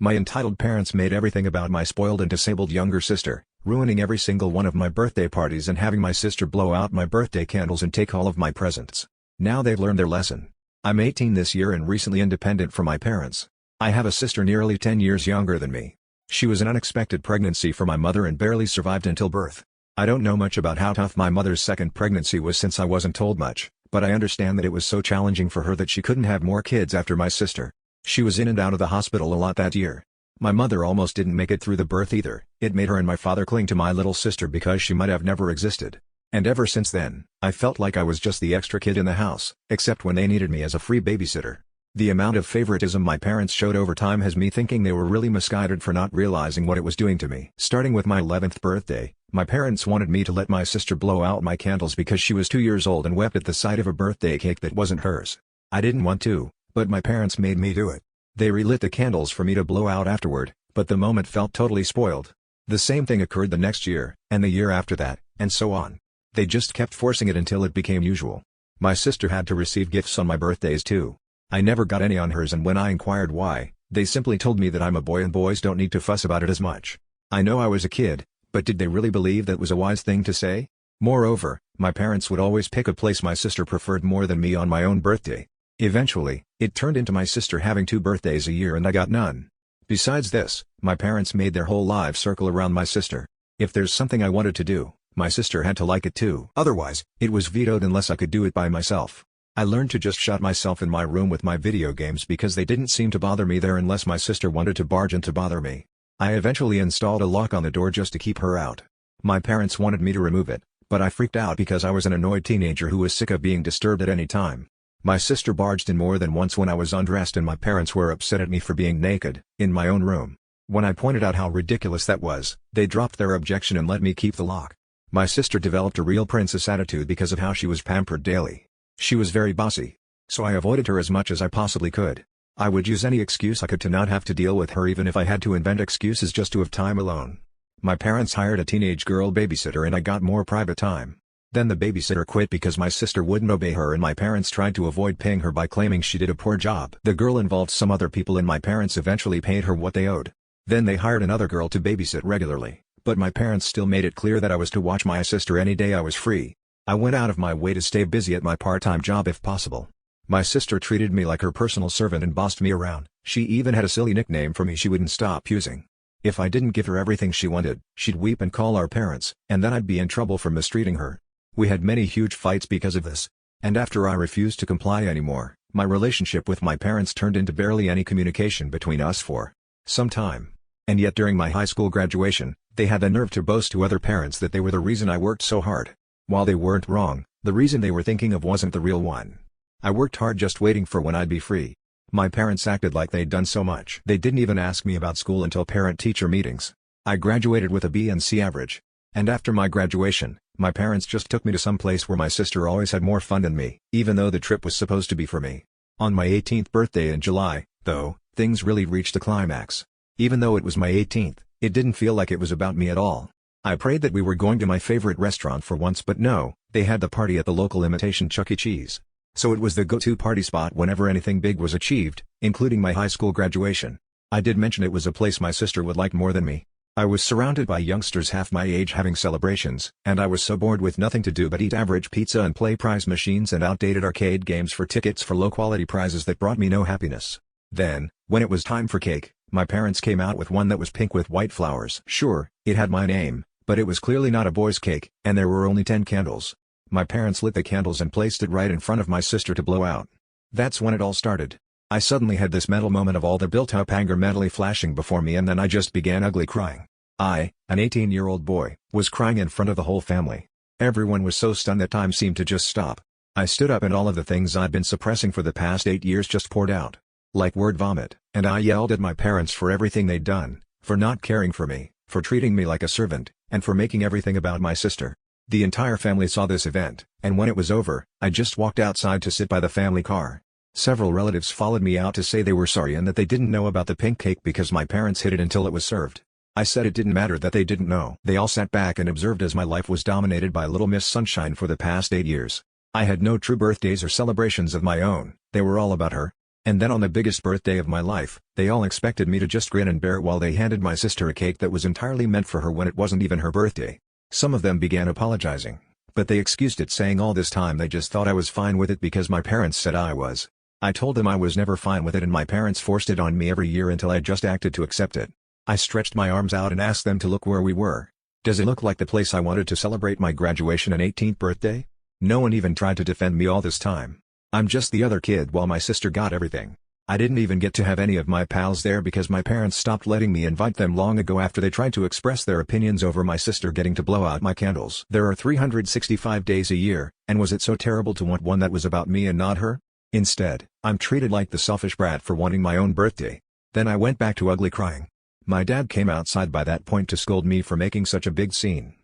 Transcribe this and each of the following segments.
My entitled parents made everything about my spoiled and disabled younger sister, ruining every single one of my birthday parties and having my sister blow out my birthday candles and take all of my presents. Now they've learned their lesson. I'm 18 this year and recently independent from my parents. I have a sister nearly 10 years younger than me. She was an unexpected pregnancy for my mother and barely survived until birth. I don't know much about how tough my mother's second pregnancy was since I wasn't told much, but I understand that it was so challenging for her that she couldn't have more kids after my sister. She was in and out of the hospital a lot that year. My mother almost didn't make it through the birth either. It made her and my father cling to my little sister because she might have never existed. And ever since then, I felt like I was just the extra kid in the house, except when they needed me as a free babysitter. The amount of favoritism my parents showed over time has me thinking they were really misguided for not realizing what it was doing to me. Starting with my 11th birthday, my parents wanted me to let my sister blow out my candles because she was 2 years old and wept at the sight of a birthday cake that wasn't hers. I didn't want to, but my parents made me do it. They relit the candles for me to blow out afterward, but the moment felt totally spoiled. The same thing occurred the next year, and the year after that, and so on. They just kept forcing it until it became usual. My sister had to receive gifts on my birthdays too. I never got any on hers, and when I inquired why, they simply told me that I'm a boy and boys don't need to fuss about it as much. I know I was a kid, but did they really believe that was a wise thing to say? Moreover, my parents would always pick a place my sister preferred more than me on my own birthday. Eventually, it turned into my sister having 2 birthdays a year and I got none. Besides this, my parents made their whole lives circle around my sister. If there's something I wanted to do, my sister had to like it too. Otherwise, it was vetoed unless I could do it by myself. I learned to just shut myself in my room with my video games because they didn't seem to bother me there unless my sister wanted to barge in to bother me. I eventually installed a lock on the door just to keep her out. My parents wanted me to remove it, but I freaked out because I was an annoyed teenager who was sick of being disturbed at any time. My sister barged in more than once when I was undressed and my parents were upset at me for being naked, in my own room. When I pointed out how ridiculous that was, they dropped their objection and let me keep the lock. My sister developed a real princess attitude because of how she was pampered daily. She was very bossy. So I avoided her as much as I possibly could. I would use any excuse I could to not have to deal with her, even if I had to invent excuses just to have time alone. My parents hired a teenage girl babysitter and I got more private time. Then the babysitter quit because my sister wouldn't obey her and my parents tried to avoid paying her by claiming she did a poor job. The girl involved some other people and my parents eventually paid her what they owed. Then they hired another girl to babysit regularly, but my parents still made it clear that I was to watch my sister any day I was free. I went out of my way to stay busy at my part-time job if possible. My sister treated me like her personal servant and bossed me around. She even had a silly nickname for me she wouldn't stop using. If I didn't give her everything she wanted, she'd weep and call our parents, and then I'd be in trouble for mistreating her. We had many huge fights because of this. And after I refused to comply anymore, my relationship with my parents turned into barely any communication between us for some time. And yet during my high school graduation, they had the nerve to boast to other parents that they were the reason I worked so hard. While they weren't wrong, the reason they were thinking of wasn't the real one. I worked hard just waiting for when I'd be free. My parents acted like they'd done so much. They didn't even ask me about school until parent-teacher meetings. I graduated with a B and C average. And after my graduation, my parents just took me to some place where my sister always had more fun than me, even though the trip was supposed to be for me. On my 18th birthday in July, though, things really reached a climax. Even though it was my 18th, it didn't feel like it was about me at all. I prayed that we were going to my favorite restaurant for once, but no, they had the party at the local imitation Chuck E. Cheese. So it was the go-to party spot whenever anything big was achieved, including my high school graduation. I did mention it was a place my sister would like more than me. I was surrounded by youngsters half my age having celebrations, and I was so bored with nothing to do but eat average pizza and play prize machines and outdated arcade games for tickets for low-quality prizes that brought me no happiness. Then, when it was time for cake, my parents came out with one that was pink with white flowers. Sure, it had my name, but it was clearly not a boy's cake, and there were only 10 candles. My parents lit the candles and placed it right in front of my sister to blow out. That's when it all started. I suddenly had this mental moment of all the built-up anger mentally flashing before me, and then I just began ugly crying. I, an 18-year-old boy, was crying in front of the whole family. Everyone was so stunned that time seemed to just stop. I stood up and all of the things I'd been suppressing for the past 8 years just poured out. Like word vomit, and I yelled at my parents for everything they'd done, for not caring for me, for treating me like a servant, and for making everything about my sister. The entire family saw this event, and when it was over, I just walked outside to sit by the family car. Several relatives followed me out to say they were sorry and that they didn't know about the pink cake because my parents hid it until it was served. I said it didn't matter that they didn't know. They all sat back and observed as my life was dominated by Little Miss Sunshine for the past 8 years. I had no true birthdays or celebrations of my own, they were all about her. And then on the biggest birthday of my life, they all expected me to just grin and bear it while they handed my sister a cake that was entirely meant for her when it wasn't even her birthday. Some of them began apologizing, but they excused it, saying all this time they just thought I was fine with it because my parents said I was. I told them I was never fine with it and my parents forced it on me every year until I just acted to accept it. I stretched my arms out and asked them to look where we were. Does it look like the place I wanted to celebrate my graduation and 18th birthday? No one even tried to defend me all this time. I'm just the other kid while my sister got everything. I didn't even get to have any of my pals there because my parents stopped letting me invite them long ago after they tried to express their opinions over my sister getting to blow out my candles. There are 365 days a year, and was it so terrible to want one that was about me and not her? Instead, I'm treated like the selfish brat for wanting my own birthday. Then I went back to ugly crying. My dad came outside by that point to scold me for making such a big scene.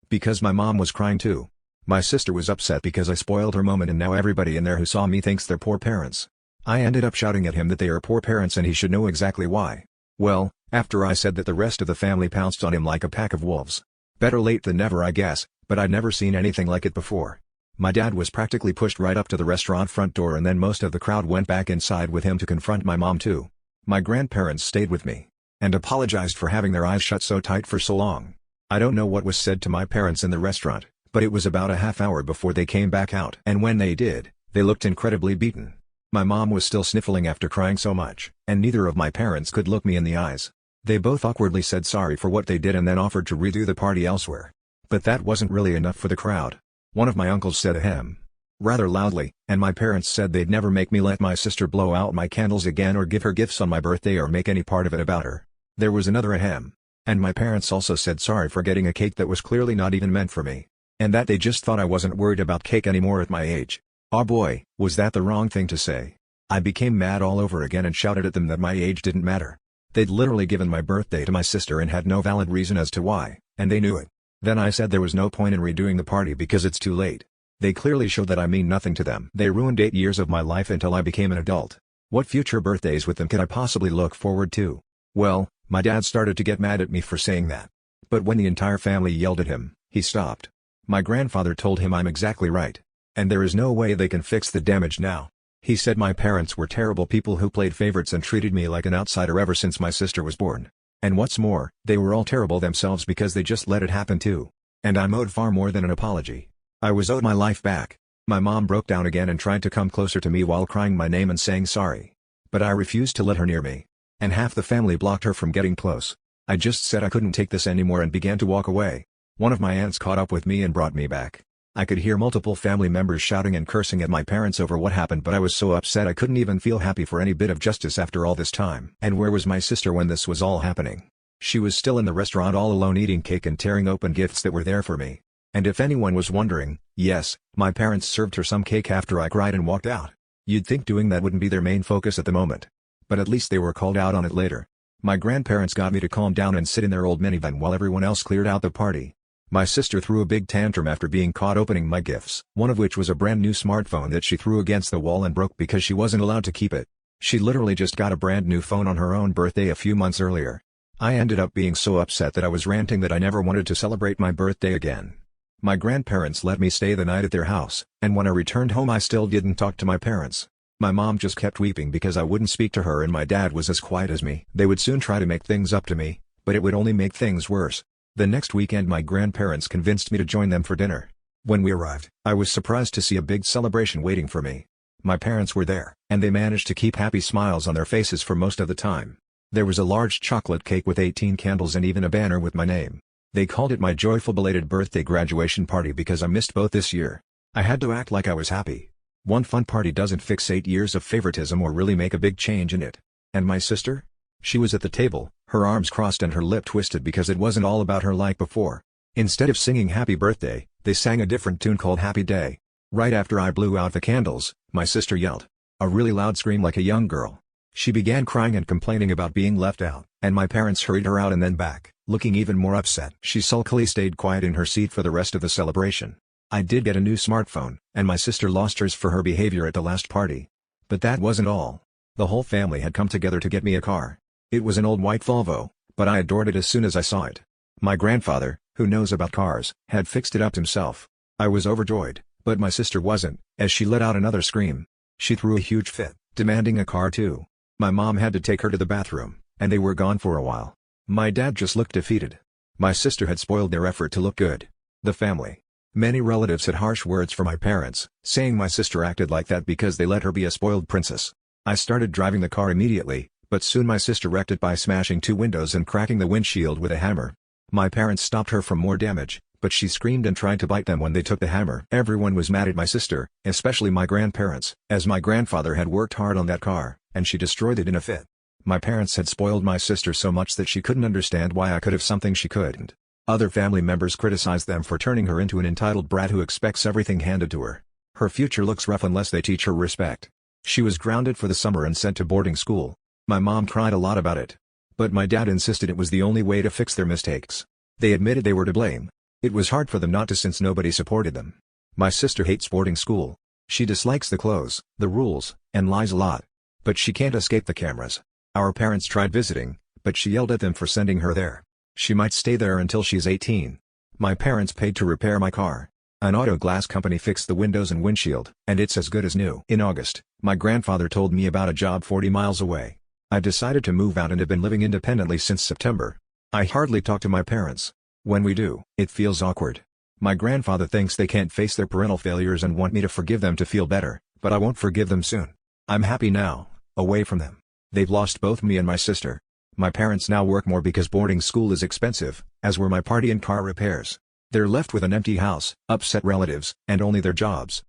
Because my mom was crying too. My sister was upset because I spoiled her moment and now everybody in there who saw me thinks they're poor parents. I ended up shouting at him that they are poor parents and he should know exactly why. Well, after I said that, the rest of the family pounced on him like a pack of wolves. Better late than never, I guess, but I'd never seen anything like it before. My dad was practically pushed right up to the restaurant front door and then most of the crowd went back inside with him to confront my mom too. My grandparents stayed with me and apologized for having their eyes shut so tight for so long. I don't know what was said to my parents in the restaurant, but it was about a half hour before they came back out. And when they did, they looked incredibly beaten. My mom was still sniffling after crying so much, and neither of my parents could look me in the eyes. They both awkwardly said sorry for what they did and then offered to redo the party elsewhere. But that wasn't really enough for the crowd. One of my uncles said ahem rather loudly, and my parents said they'd never make me let my sister blow out my candles again or give her gifts on my birthday or make any part of it about her. There was another ahem. And my parents also said sorry for getting a cake that was clearly not even meant for me. And that they just thought I wasn't worried about cake anymore at my age. Oh boy, was that the wrong thing to say. I became mad all over again and shouted at them that my age didn't matter. They'd literally given my birthday to my sister and had no valid reason as to why, and they knew it. Then I said there was no point in redoing the party because it's too late. They clearly showed that I mean nothing to them. They ruined 8 years of my life until I became an adult. What future birthdays with them could I possibly look forward to? Well, my dad started to get mad at me for saying that. But when the entire family yelled at him, he stopped. My grandfather told him I'm exactly right. And there is no way they can fix the damage now. He said my parents were terrible people who played favorites and treated me like an outsider ever since my sister was born. And what's more, they were all terrible themselves because they just let it happen too. And I'm owed far more than an apology. I was owed my life back. My mom broke down again and tried to come closer to me while crying my name and saying sorry. But I refused to let her near me. And half the family blocked her from getting close. I just said I couldn't take this anymore and began to walk away. One of my aunts caught up with me and brought me back. I could hear multiple family members shouting and cursing at my parents over what happened, but I was so upset I couldn't even feel happy for any bit of justice after all this time. And where was my sister when this was all happening? She was still in the restaurant all alone eating cake and tearing open gifts that were there for me. And if anyone was wondering, yes, my parents served her some cake after I cried and walked out. You'd think doing that wouldn't be their main focus at the moment. But at least they were called out on it later. My grandparents got me to calm down and sit in their old minivan while everyone else cleared out the party. My sister threw a big tantrum after being caught opening my gifts, one of which was a brand new smartphone that she threw against the wall and broke because she wasn't allowed to keep it. She literally just got a brand new phone on her own birthday a few months earlier. I ended up being so upset that I was ranting that I never wanted to celebrate my birthday again. My grandparents let me stay the night at their house, and when I returned home I still didn't talk to my parents. My mom just kept weeping because I wouldn't speak to her and my dad was as quiet as me. They would soon try to make things up to me, but it would only make things worse. The next weekend my grandparents convinced me to join them for dinner. When we arrived, I was surprised to see a big celebration waiting for me. My parents were there, and they managed to keep happy smiles on their faces for most of the time. There was a large chocolate cake with 18 candles and even a banner with my name. They called it my joyful belated birthday graduation party because I missed both this year. I had to act like I was happy. One fun party doesn't fix 8 years of favoritism or really make a big change in it. And my sister? She was at the table, her arms crossed and her lip twisted because it wasn't all about her like before. Instead of singing happy birthday, they sang a different tune called Happy Day. Right after I blew out the candles, my sister yelled. A really loud scream like a young girl. She began crying and complaining about being left out, and my parents hurried her out and then back, looking even more upset. She sulkily stayed quiet in her seat for the rest of the celebration. I did get a new smartphone, and my sister lost hers for her behavior at the last party. But that wasn't all. The whole family had come together to get me a car. It was an old white Volvo, but I adored it as soon as I saw it. My grandfather, who knows about cars, had fixed it up himself. I was overjoyed, but my sister wasn't, as she let out another scream. She threw a huge fit, demanding a car too. My mom had to take her to the bathroom, and they were gone for a while. My dad just looked defeated. My sister had spoiled their effort to look good. The family. Many relatives had harsh words for my parents, saying my sister acted like that because they let her be a spoiled princess. I started driving the car immediately, but soon my sister wrecked it by smashing 2 windows and cracking the windshield with a hammer. My parents stopped her from more damage, but she screamed and tried to bite them when they took the hammer. Everyone was mad at my sister, especially my grandparents, as my grandfather had worked hard on that car, and she destroyed it in a fit. My parents had spoiled my sister so much that she couldn't understand why I could have something she couldn't. Other family members criticized them for turning her into an entitled brat who expects everything handed to her. Her future looks rough unless they teach her respect. She was grounded for the summer and sent to boarding school. My mom cried a lot about it. But my dad insisted it was the only way to fix their mistakes. They admitted they were to blame. It was hard for them not to since nobody supported them. My sister hates boarding school. She dislikes the clothes, the rules, and lies a lot. But she can't escape the cameras. Our parents tried visiting, but she yelled at them for sending her there. She might stay there until she's 18. My parents paid to repair my car. An auto glass company fixed the windows and windshield, and it's as good as new. In August, my grandfather told me about a job 40 miles away. I decided to move out and have been living independently since September. I hardly talk to my parents. When we do, it feels awkward. My grandfather thinks they can't face their parental failures and want me to forgive them to feel better, but I won't forgive them soon. I'm happy now, away from them. They've lost both me and my sister. My parents now work more because boarding school is expensive, as were my party and car repairs. They're left with an empty house, upset relatives, and only their jobs.